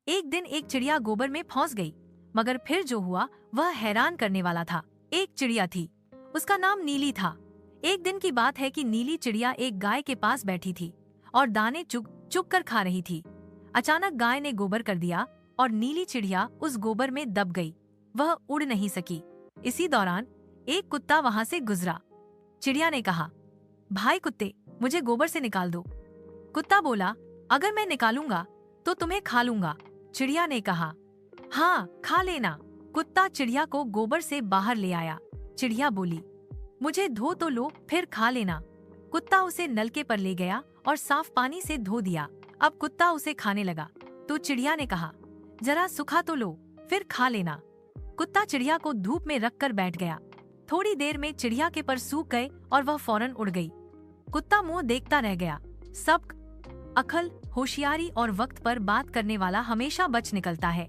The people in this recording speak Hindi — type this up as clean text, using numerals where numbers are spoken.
एक दिन एक चिड़िया गोबर में फंस गई, मगर फिर जो हुआ वह हैरान करने वाला था। एक चिड़िया थी, उसका नाम नीली था। एक दिन की बात है कि नीली चिड़िया एक गाय के पास बैठी थी और दाने चुग चुग कर खा रही थी। अचानक गाय ने गोबर कर दिया और नीली चिड़िया उस गोबर में दब गई। वह उड़ नहीं सकी। इसी दौरान एक कुत्ता वहां से गुजरा। चिड़िया ने कहा, भाई कुत्ते, मुझे गोबर से निकाल दो। कुत्ता बोला, अगर मैं निकालूंगा तो तुम्हें खा लूंगा। चिड़िया ने कहा, हाँ खा लेना। कुत्ता चिड़िया को गोबर से बाहर ले आया। चिड़िया बोली, मुझे धो तो लो, फिर खा लेना। कुत्ता उसे नलके पर ले गया और साफ पानी से धो दिया। अब कुत्ता उसे खाने लगा तो चिड़िया ने कहा, जरा सुखा तो लो, फिर खा लेना। कुत्ता चिड़िया को धूप में रख कर बैठ गया। थोड़ी देर में चिड़िया के पर सूख गए और वह फौरन उड़ गई। कुत्ता मुंह देखता रह गया। सब अकल, होशियारी और वक्त पर बात करने वाला हमेशा बच निकलता है।